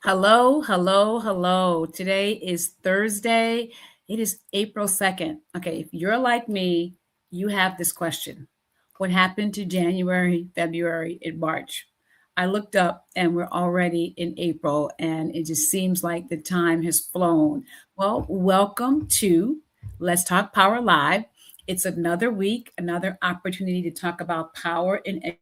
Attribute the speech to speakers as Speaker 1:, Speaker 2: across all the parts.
Speaker 1: Hello, hello, hello. Today is Thursday. It is April 2nd. Okay, if you're like me, you have this question. What happened to January, February, and March? I looked up and we're already in April, and it just seems like the time has flown. Well, welcome to Let's Talk Power Live. It's another week, another opportunity to talk about power in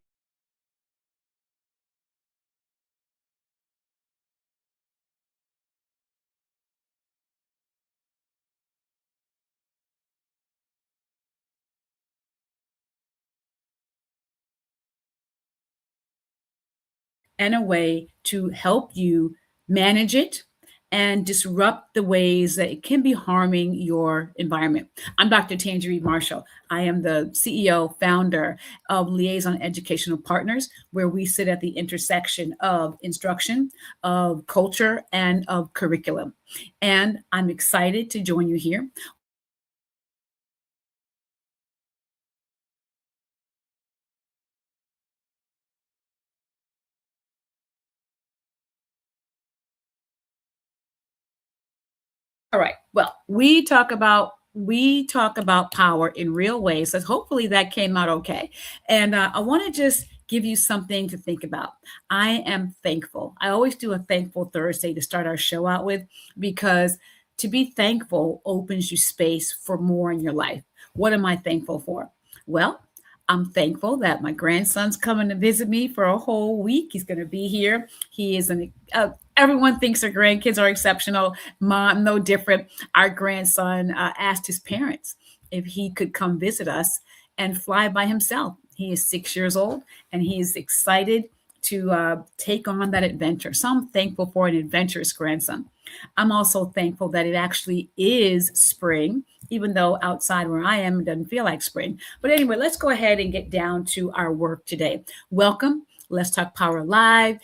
Speaker 1: and a way to help you manage it and disrupt the ways that it can be harming your environment. I'm Dr. Tangerine Marshall. I am the CEO, founder of Liaison Educational Partners, where we sit at the intersection of instruction, of culture, and of curriculum. And I'm excited to join you here. All right. Well, we talk about power in real ways. So hopefully that came out okay. And I want to just give you something to think about. I am thankful. I always do a thankful Thursday to start our show out with because to be thankful opens you space for more in your life. What am I thankful for? Well, I'm thankful that my grandson's coming to visit me for a whole week. He's going to be here. He is everyone thinks their grandkids are exceptional. Mom, no different. Our grandson asked his parents if he could come visit us and fly by himself. He is 6 years old and he is excited to take on that adventure. So I'm thankful for an adventurous grandson. I'm also thankful that it actually is spring, even though outside where I am, it doesn't feel like spring. But anyway, let's go ahead and get down to our work today. Welcome. Let's Talk Power Live.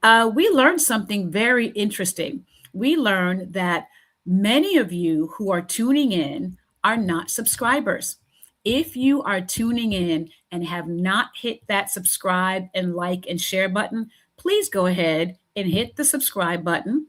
Speaker 1: We learned something very interesting. We learned that many of you who are tuning in are not subscribers. If you are tuning in and have not hit that subscribe and like and share button, please go ahead and hit the subscribe button.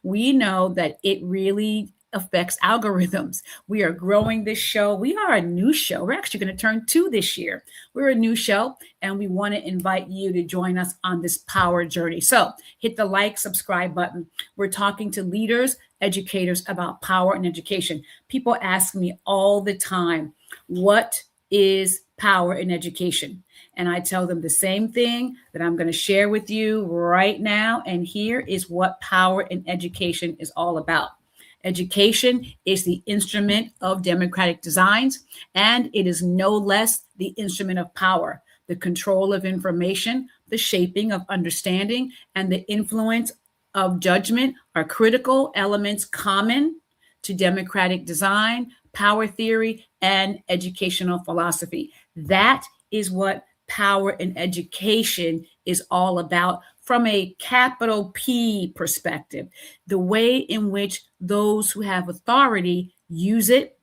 Speaker 1: We know that it really affects algorithms. We are growing this show. We are a new show. We're actually going to turn two this year. We're a new show, and we want to invite you to join us on this power journey. So hit the like, subscribe button. We're talking to leaders, educators about power and education. People ask me all the time, what is power in education? And I tell them the same thing that I'm going to share with you right now. And here is what power in education is all about. Education is the instrument of democratic designs, and it is no less the instrument of power, the control of information, the shaping of understanding, and the influence of judgment are critical elements common to democratic design, power theory, and educational philosophy. That is what power in education is all about from a capital P perspective, the way in which those who have authority use it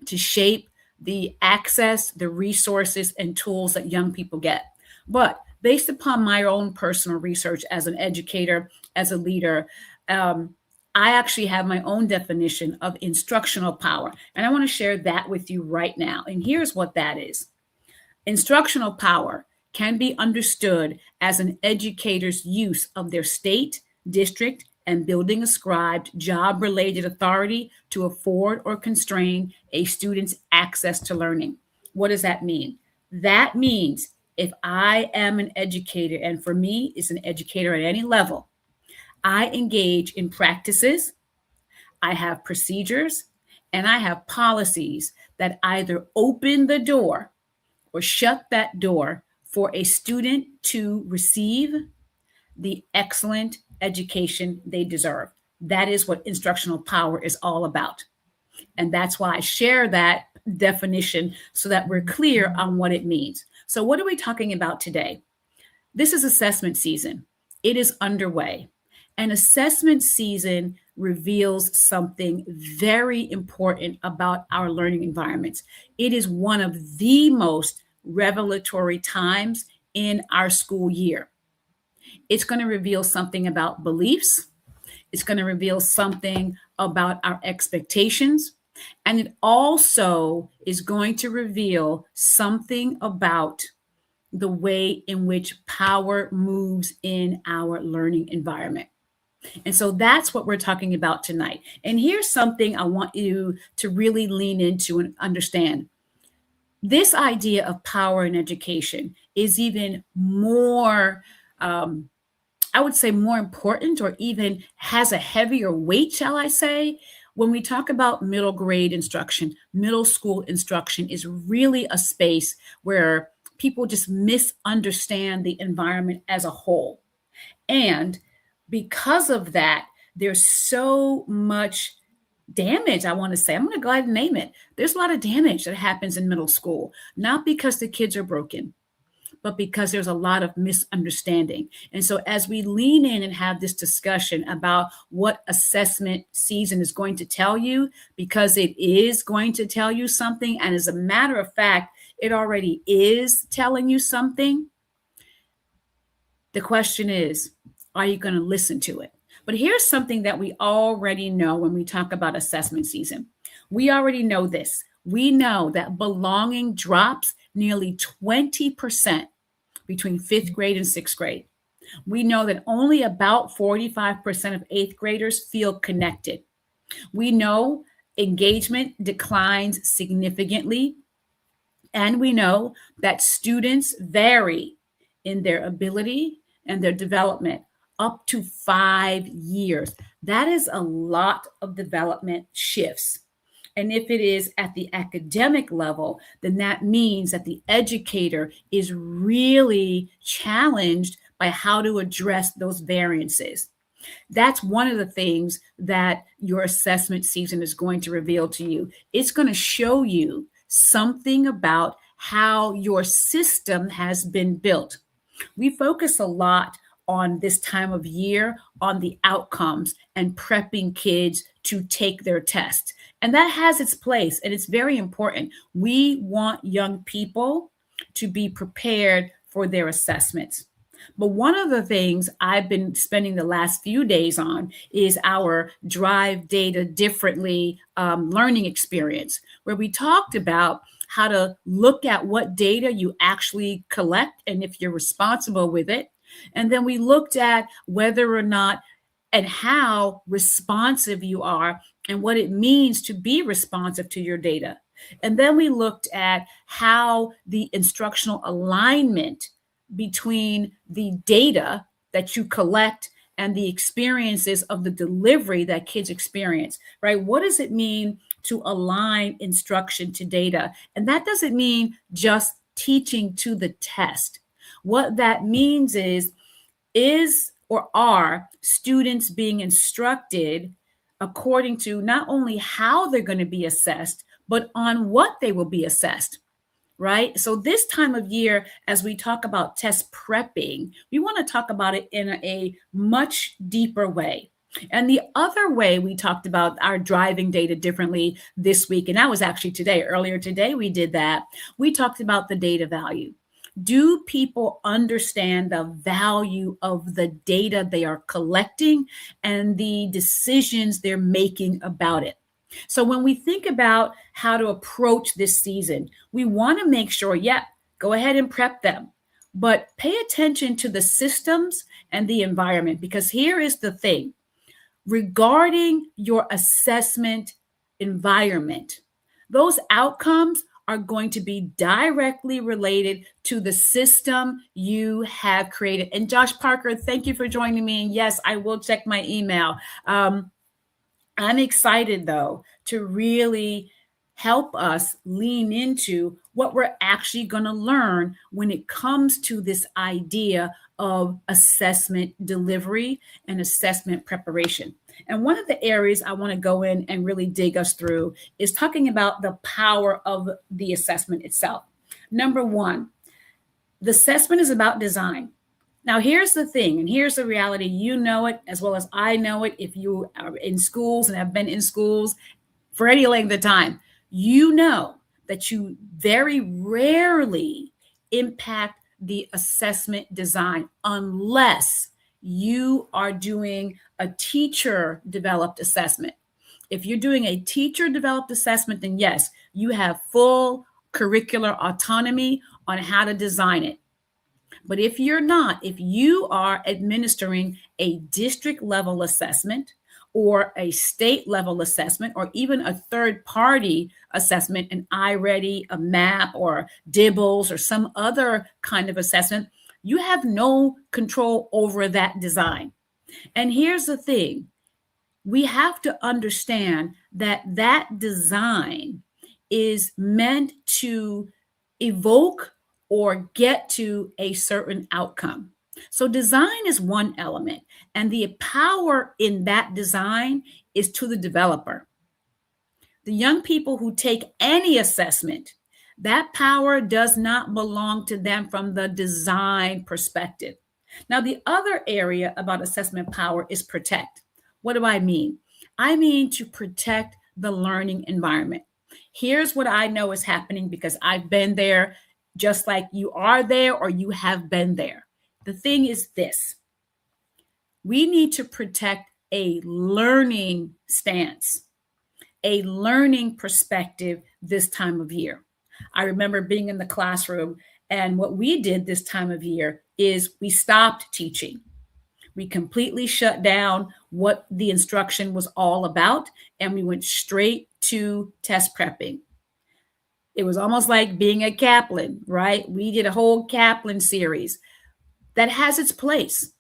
Speaker 1: to shape the access, the resources, and tools that young people get. But based upon my own personal research as an educator, as a leader, I actually have my own definition of instructional power. And I want to share that with you right now. And here's what that is. Instructional power can be understood as an educator's use of their state, district, and building ascribed job-related authority to afford or constrain a student's access to learning. What does that mean? That means if I am an educator, and for me, it's an educator at any level, I engage in practices, I have procedures, and I have policies that either open the door or shut that door for a student to receive, the excellent education they deserve. That is what instructional power is all about. And that's why I share that definition so that we're clear on what it means. So, what are we talking about today? This is assessment season. It is underway. And assessment season reveals something very important about our learning environments. It is one of the most revelatory times in our school year. It's going to reveal something about beliefs, it's going to reveal something about our expectations, and it also is going to reveal something about the way in which power moves in our learning environment. And so that's what we're talking about tonight. And here's something I want you to really lean into and understand. This idea of power in education is even more, I would say, more important, or even has a heavier weight, shall I say, when we talk about middle grade instruction. Middle school instruction is really a space where people just misunderstand the environment as a whole. And because of that, there's so much damage, I want to say. I'm going to go ahead and name it. There's a lot of damage that happens in middle school, not because the kids are broken, but because there's a lot of misunderstanding. And so, as we lean in and have this discussion about what assessment season is going to tell you, because it is going to tell you something, and as a matter of fact, it already is telling you something. The question is, are you going to listen to it? But here's something that we already know when we talk about assessment season. We already know this. We know that belonging drops nearly 20% between fifth grade and sixth grade. We know that only about 45% of eighth graders feel connected. We know engagement declines significantly. And we know that students vary in their ability and their development up to 5 years. That is a lot of development shifts. And if it is at the academic level, then that means that the educator is really challenged by how to address those variances. That's one of the things that your assessment season is going to reveal to you. It's going to show you something about how your system has been built. We focus a lot on this time of year on the outcomes and prepping kids to take their test. And that has its place, and it's very important. We want young people to be prepared for their assessments. But one of the things I've been spending the last few days on is our Drive Data Differently learning experience, where we talked about how to look at what data you actually collect and if you're responsible with it. And then we looked at whether or not and how responsive you are and what it means to be responsive to your data. And then we looked at how the instructional alignment between the data that you collect and the experiences of the delivery that kids experience, right? What does it mean to align instruction to data? And that doesn't mean just teaching to the test. What that means is or are students being instructed according to not only how they're going to be assessed, but on what they will be assessed, right? So this time of year, as we talk about test prepping, we want to talk about it in a much deeper way. And the other way we talked about our driving data differently this week, and that was actually today, earlier today, we did that. We talked about the data value. Do people understand the value of the data they are collecting and the decisions they're making about it? So when we think about how to approach this season, we want to make sure, go ahead and prep them, but pay attention to the systems and the environment, because here is the thing. Regarding your assessment environment, those outcomes are going to be directly related to the system you have created. And Josh Parker, thank you for joining me. And yes, I will check my email. I'm excited, though, to really help us lean into what we're actually going to learn when it comes to this idea of assessment delivery and assessment preparation. And one of the areas I want to go in and really dig us through is talking about the power of the assessment itself. Number one, the assessment is about design. Now, here's the thing, and here's the reality. You know it as well as I know it. If you are in schools and have been in schools for any length of time, you know that you very rarely impact the assessment design unless you are doing a teacher developed assessment. If you're doing a teacher developed assessment, then yes, you have full curricular autonomy on how to design it. But if you're not, if you are administering a district level assessment or a state level assessment or even a third party assessment, an iReady, a MAP or DIBBLES or some other kind of assessment, you have no control over that design. And here's the thing, we have to understand that that design is meant to evoke or get to a certain outcome. So, design is one element, and the power in that design is to the developer. The young people who take any assessment, that power does not belong to them from the design perspective. Now, the other area about assessment power is protect. What do I mean? I mean to protect the learning environment. Here's what I know is happening because I've been there just like you are there or you have been there. The thing is this, we need to protect a learning stance, a learning perspective this time of year. I remember being in the classroom, and what we did this time of year is we stopped teaching. We completely shut down what the instruction was all about, and we went straight to test prepping. It was almost like being a Kaplan, right? We did a whole Kaplan series that has its place.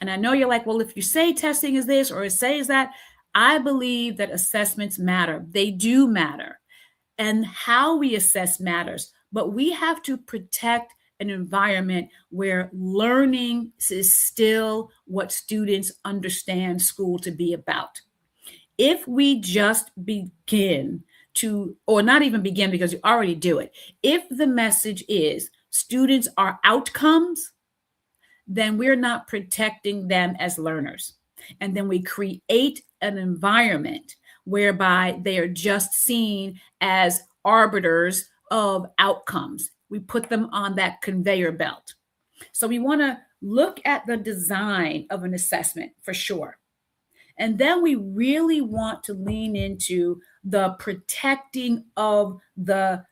Speaker 1: And I know you're like, well, if you say testing is this or it says that, I believe that assessments matter. They do matter. And how we assess matters. But we have to protect an environment where learning is still what students understand school to be about. If we just begin to, or not even begin because you already do it, if the message is students are outcomes, then we're not protecting them as learners. And then we create an environment whereby they are just seen as arbiters of outcomes. We put them on that conveyor belt. So we want to look at the design of an assessment for sure. And then we really want to lean into the protecting of the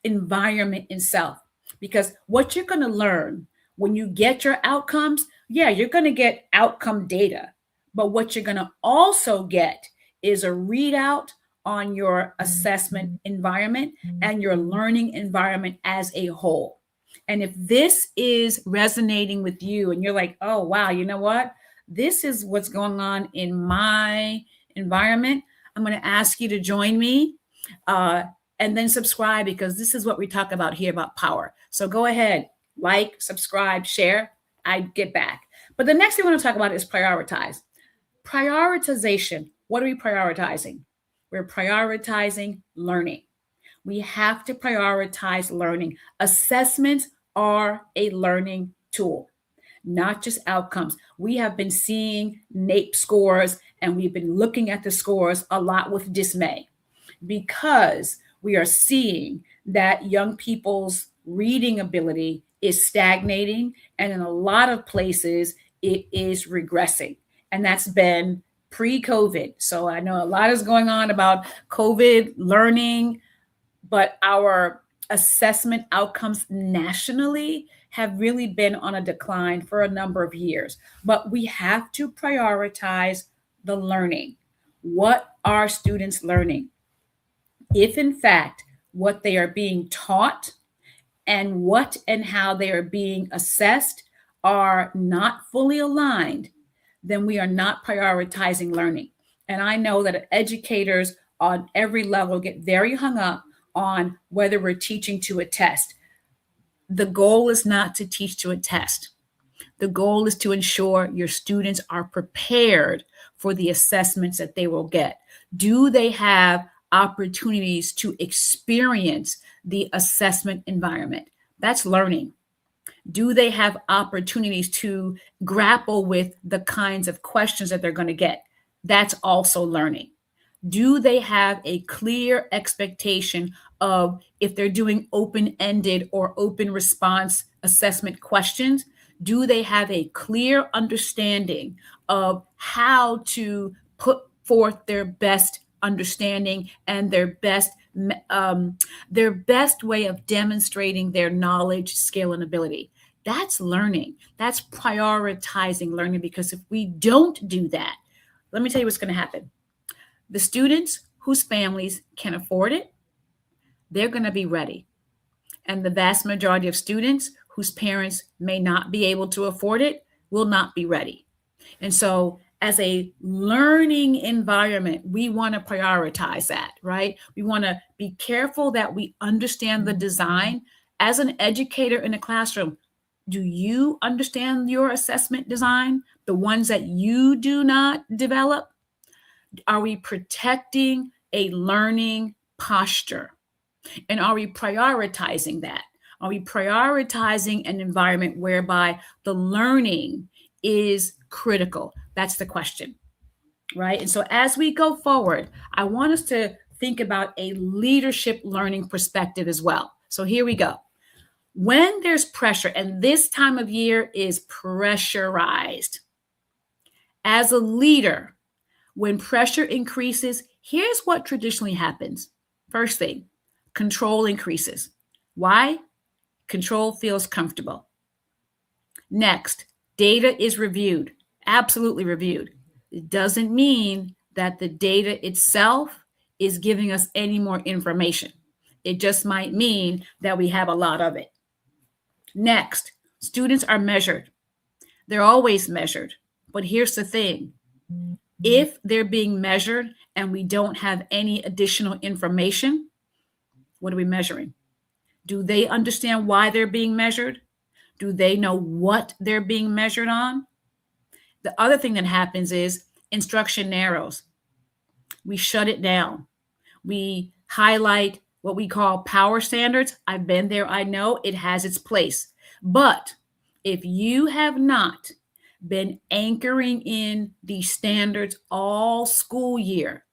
Speaker 1: environment itself. Because what you're going to learn when you get your outcomes, yeah, you're going to get outcome data. But what you're going to also get is a readout on your assessment environment and your learning environment as a whole. And if this is resonating with you and you're like, oh, wow, you know what? This is what's going on in my environment. I'm going to ask you to join me and then subscribe because this is what we talk about here about power. So go ahead, like, subscribe, share. I get back. But the next thing I want to talk about is prioritize. Prioritization. What are we prioritizing? We're prioritizing learning. We have to prioritize learning. Assessments are a learning tool, not just outcomes. We have been seeing NAEP scores and we've been looking at the scores a lot with dismay because we are seeing that young people's reading ability is stagnating and in a lot of places it is regressing. And that's been pre-COVID. So I know a lot is going on about COVID learning, but our assessment outcomes nationally have really been on a decline for a number of years. But we have to prioritize the learning. What are students learning? If in fact what they are being taught and what and how they are being assessed are not fully aligned, then we are not prioritizing learning. And I know that educators on every level get very hung up on whether we're teaching to a test. The goal is not to teach to a test. The goal is to ensure your students are prepared for the assessments that they will get. Do they have opportunities to experience the assessment environment? That's learning. Do they have opportunities to grapple with the kinds of questions that they're going to get? That's also learning. Do they have a clear expectation of if they're doing open-ended or open response assessment questions? Do they have a clear understanding of how to put forth their best understanding and their best way of demonstrating their knowledge, skill, and ability? That's learning. That's prioritizing learning, because if we don't do that, let me tell you what's going to happen. The students whose families can afford it, they're going to be ready. And the vast majority of students whose parents may not be able to afford it will not be ready. And so, as a learning environment, we want to prioritize that, right? We want to be careful that we understand the design. As an educator in a classroom, do you understand your assessment design? The ones that you do not develop? Are we protecting a learning posture? And are we prioritizing that? Are we prioritizing an environment whereby the learning is critical? That's the question, right? And so as we go forward, I want us to think about a leadership learning perspective as well. So here we go. When there's pressure, and this time of year is pressurized, as a leader, when pressure increases, here's what traditionally happens. First thing, control increases. Why? Control feels comfortable. Next, data is reviewed, absolutely reviewed. It doesn't mean that the data itself is giving us any more information. It just might mean that we have a lot of it. Next, students are measured. They're always measured. But here's the thing. If they're being measured and we don't have any additional information, what are we measuring? Do they understand why they're being measured? Do they know what they're being measured on? The other thing that happens is instruction narrows. We shut it down. We highlight what we call power standards. I've been there. I know it has its place. But if you have not been anchoring in these standards all school year,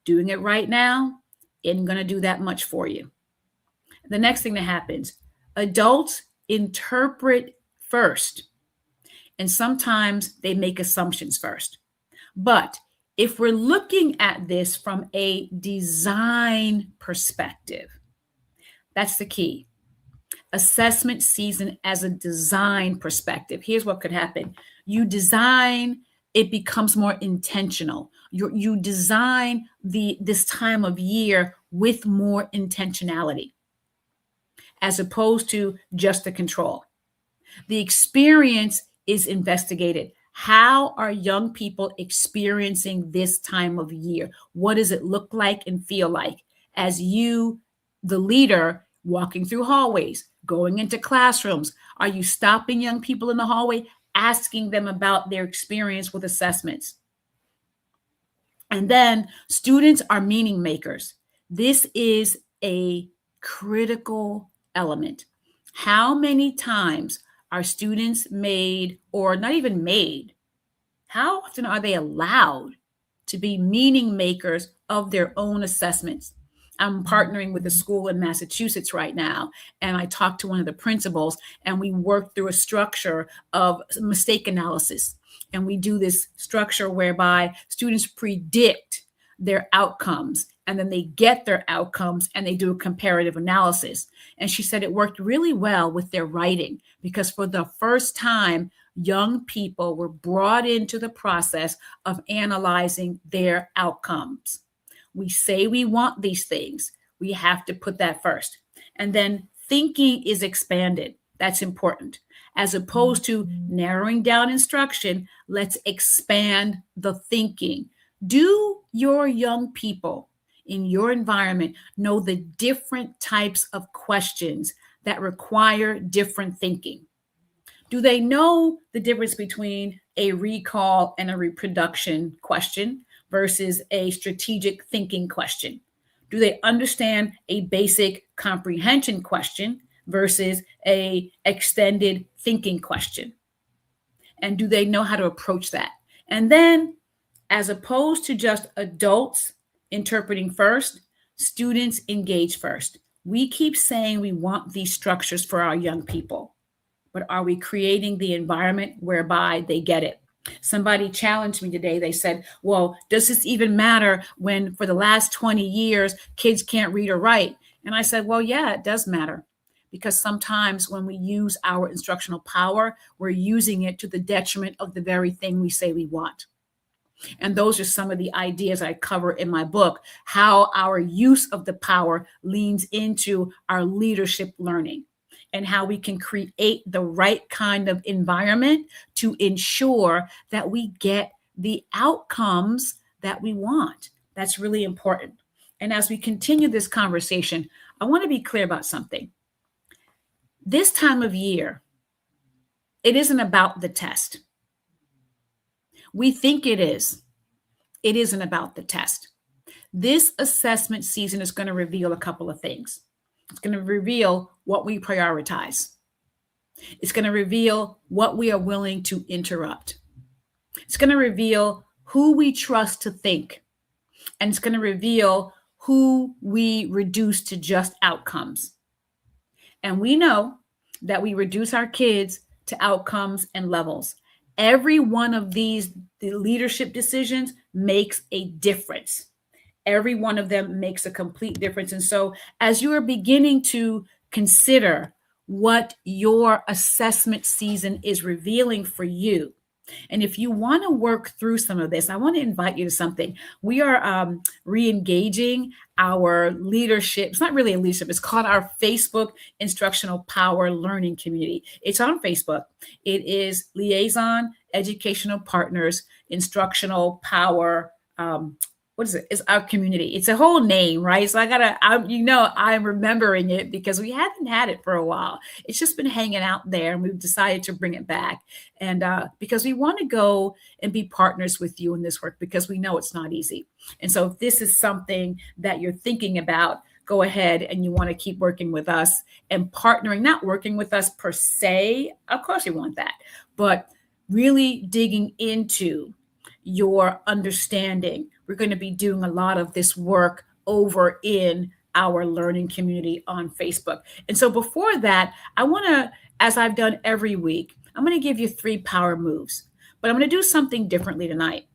Speaker 1: doing it right now isn't going to do that much for you. The next thing that happens, adults interpret first, and sometimes they make assumptions first. But if we're looking at this from a design perspective, that's the key. Assessment season as a design perspective. Here's what could happen. You design, it becomes more intentional. You design this time of year with more intentionality, as opposed to just the control. The experience is investigated. How are young people experiencing this time of year? What does it look like and feel like as you, the leader, walking through hallways, going into classrooms? Are you stopping young people in the hallway, asking them about their experience with assessments? And then students are meaning makers. This is a critical element. How many times are students made, or not even made? How often are they allowed to be meaning makers of their own assessments? I'm partnering with a school in Massachusetts right now, and I talked to one of the principals, and we worked through a structure of mistake analysis. And we do this structure whereby students predict their outcomes, and then they get their outcomes, and they do a comparative analysis. And she said it worked really well with their writing, because for the first time, young people were brought into the process of analyzing their outcomes. We say we want these things. We have to put that first. And then thinking is expanded. That's important. As opposed to narrowing down instruction, let's expand the thinking. Do your young people in your environment know the different types of questions that require different thinking? Do they know the difference between a recall and a reproduction question versus a strategic thinking question? Do they understand a basic comprehension question versus a extended thinking question? And do they know how to approach that? And then, as opposed to just adults interpreting first, students engage first. We keep saying we want these structures for our young people, but are we creating the environment whereby they get it? Somebody challenged me today. They said, well, does this even matter when for the last 20 years kids can't read or write? And I said, well, yeah, it does matter, because sometimes when we use our instructional power, we're using it to the detriment of the very thing we say we want. And those are some of the ideas I cover in my book, how our use of the power leans into our leadership learning, and how we can create the right kind of environment to ensure that we get the outcomes that we want. That's really important. And as we continue this conversation, I want to be clear about something. This time of year, it isn't about the test. We think it is. It isn't about the test. This assessment season is going to reveal a couple of things. It's going to reveal what we prioritize. It's going to reveal what we are willing to interrupt. It's going to reveal who we trust to think. And it's going to reveal who we reduce to just outcomes. And we know that we reduce our kids to outcomes and levels. Every one of these leadership decisions makes a difference. Every one of them makes a complete difference. And so as you are beginning to consider what your assessment season is revealing for you, and if you want to work through some of this, I want to invite you to something. We are re-engaging our leadership. It's not really a leadership. It's called our Facebook Instructional Power Learning Community. It's on Facebook. It is Liaison Educational Partners Instructional Power. What is it? It's our community. It's a whole name, right? So I'm remembering it because we haven't had it for a while. It's just been hanging out there, and we've decided to bring it back. And because we want to go and be partners with you in this work, because we know it's not easy. And so if this is something that you're thinking about, go ahead and you want to keep working with us and partnering, not working with us per se. Of course we want that, but really digging into your understanding. We're going to be doing a lot of this work over in our learning community on Facebook. And so before that, I want to, as I've done every week, I'm going to give you 3 power moves, but I'm going to do something differently tonight.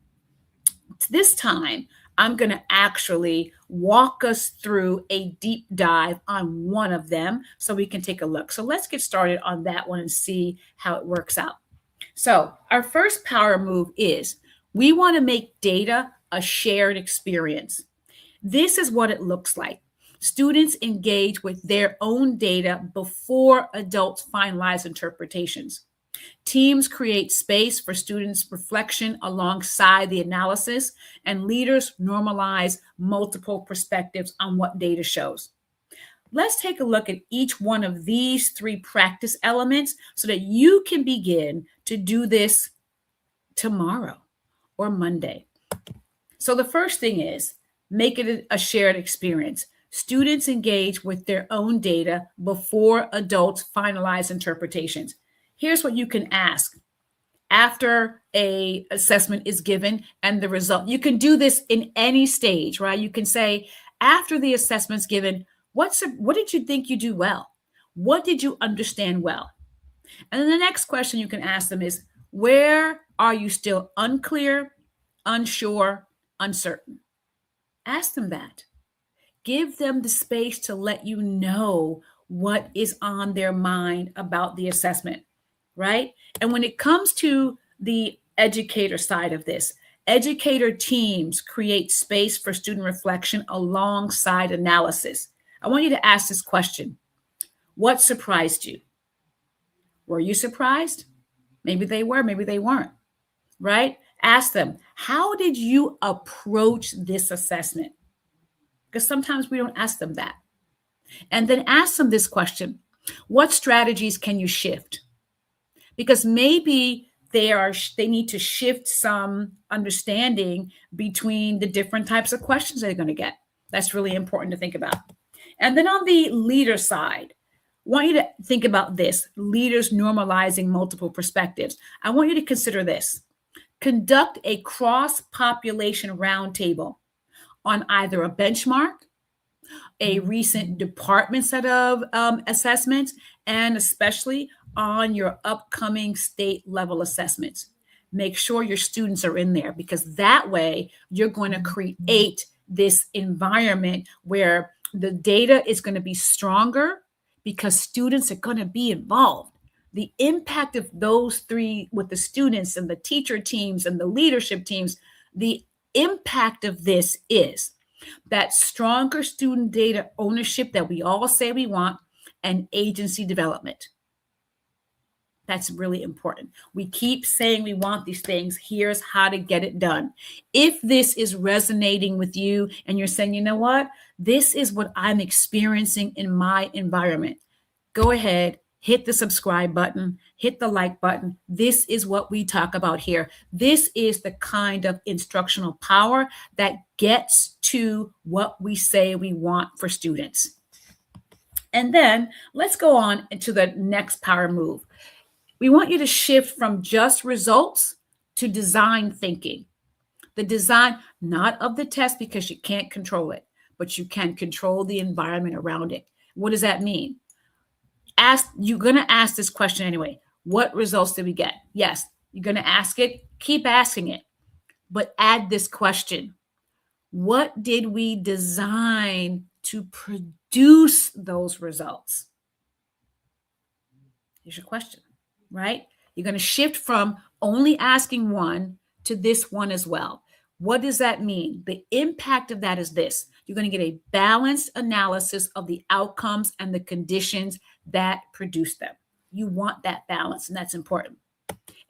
Speaker 1: This time, I'm going to actually walk us through a deep dive on one of them so we can take a look. So let's get started on that one and see how it works out. So our first power move is we want to make data a shared experience. This is what it looks like. Students engage with their own data before adults finalize interpretations. Teams create space for students' reflection alongside the analysis, and leaders normalize multiple perspectives on what data shows. Let's take a look at each one of these 3 practice elements so that you can begin to do this tomorrow or Monday. So the first thing is make it a shared experience. Students engage with their own data before adults finalize interpretations. Here's what you can ask after a assessment is given and the result. You can do this in any stage, right? You can say, after the assessment's given, what did you think you do well? What did you understand well? And then the next question you can ask them is, where are you still unclear, unsure, uncertain? Ask them that. Give them the space to let you know what is on their mind about the assessment, right? And when it comes to the educator side of this, educator teams create space for student reflection alongside analysis. I want you to ask this question. What surprised you? Were you surprised? Maybe they were, maybe they weren't, right? Ask them, how did you approach this assessment? because sometimes we don't ask them that. And then ask them this question: what strategies can you shift? Because maybe they need to shift some understanding between the different types of questions they're going to get. That's really important to think about. And then on the leader side, I want you to think about this: leaders normalizing multiple perspectives. I want you to consider this: conduct a cross population roundtable on either a benchmark, a recent department set of assessments, and especially on your upcoming state level assessments. Make sure your students are in there, because that way you're going to create this environment where the data is going to be stronger because students are going to be involved. The impact of those three with the students and the teacher teams and the leadership teams, the impact of this is that stronger student data ownership that we all say we want, and agency development. That's really important. We keep saying we want these things. Here's how to get it done. If this is resonating with you and you're saying, you know what, this is what I'm experiencing in my environment, go ahead, hit the subscribe button, hit the like button. This is what we talk about here. This is the kind of instructional power that gets to what we say we want for students. And then let's go on to the next power move. We want you to shift from just results to design thinking. The design, not of the test, because you can't control it, but you can control the environment around it. What does that mean? You're going to ask this question anyway: what results did we get? Yes, you're going to ask it. Keep asking it, but add this question: what did we design to produce those results? Here's your question, right? You're going to shift from only asking one to this one as well. What does that mean? The impact of that is this: you're going to get a balanced analysis of the outcomes and the conditions that produce them. You want that balance, and that's important.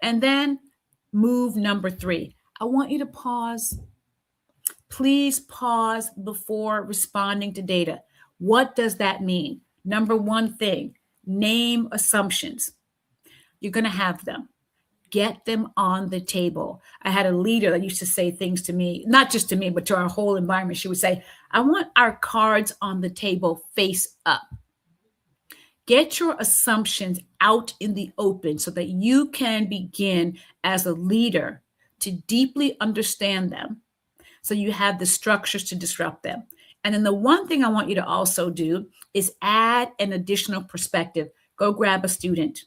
Speaker 1: And then move number 3. I want you to pause. Please pause before responding to data. What does that mean? Number 1 thing, name assumptions. You're going to have them. Get them on the table. I had a leader that used to say things to me, not just to me, but to our whole environment. She would say, I want our cards on the table face up. Get your assumptions out in the open so that you can begin as a leader to deeply understand them, so you have the structures to disrupt them. And then the one thing I want you to also do is add an additional perspective. Go grab a student.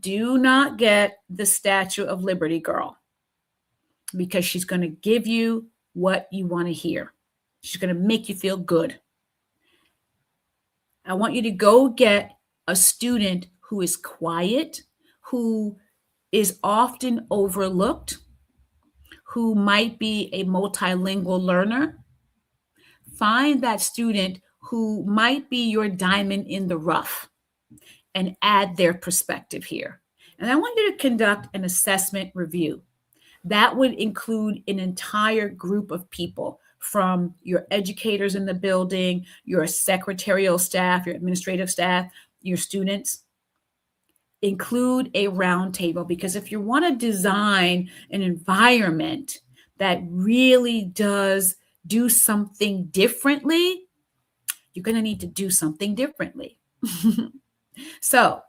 Speaker 1: Do not get the Statue of Liberty girl, because she's going to give you what you want to hear. She's going to make you feel good. I want you to go get a student who is quiet, who is often overlooked, who might be a multilingual learner. Find that student who might be your diamond in the rough and add their perspective here. And I want you to conduct an assessment review. That would include an entire group of people, from your educators in the building, your secretarial staff, your administrative staff, your students. Include a roundtable, because if you want to design an environment that really does do something differently, you're going to need to do something differently. So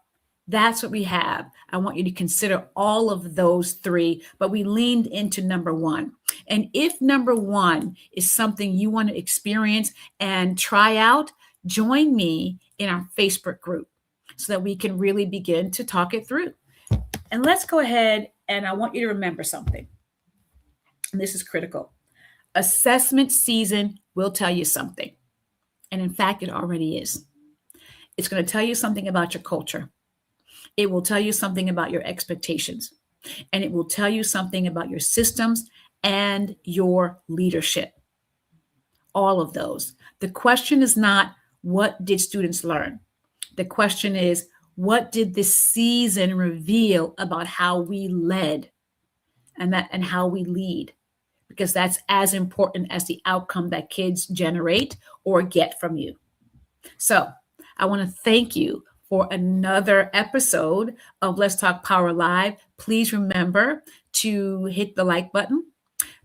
Speaker 1: that's what we have. I want you to consider all of those 3, but we leaned into number 1. And if number 1 is something you want to experience and try out, join me in our Facebook group so that we can really begin to talk it through. And let's go ahead, and I want you to remember something. And this is critical. Assessment season will tell you something. And in fact, it already is. It's going to tell you something about your culture. It will tell you something about your expectations. And it will tell you something about your systems and your leadership. All of those. The question is not, what did students learn? The question is, what did this season reveal about how we led and how we lead? because that's as important as the outcome that kids generate or get from you. So I want to thank you for another episode of Let's Talk Power Live. Please remember to hit the like button.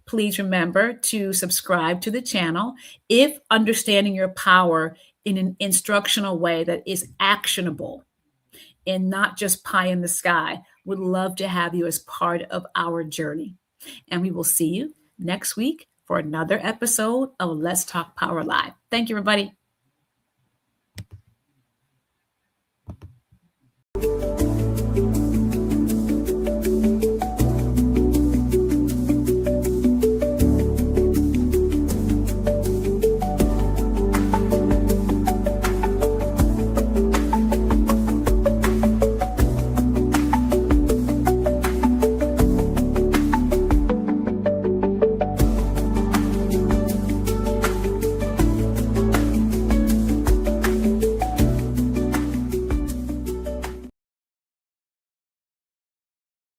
Speaker 1: Please remember to subscribe to the channel if understanding your power in an instructional way that is actionable and not just pie in the sky. Would love to have you as part of our journey. And we will see you next week for another episode of Let's Talk Power Live. Thank you, everybody.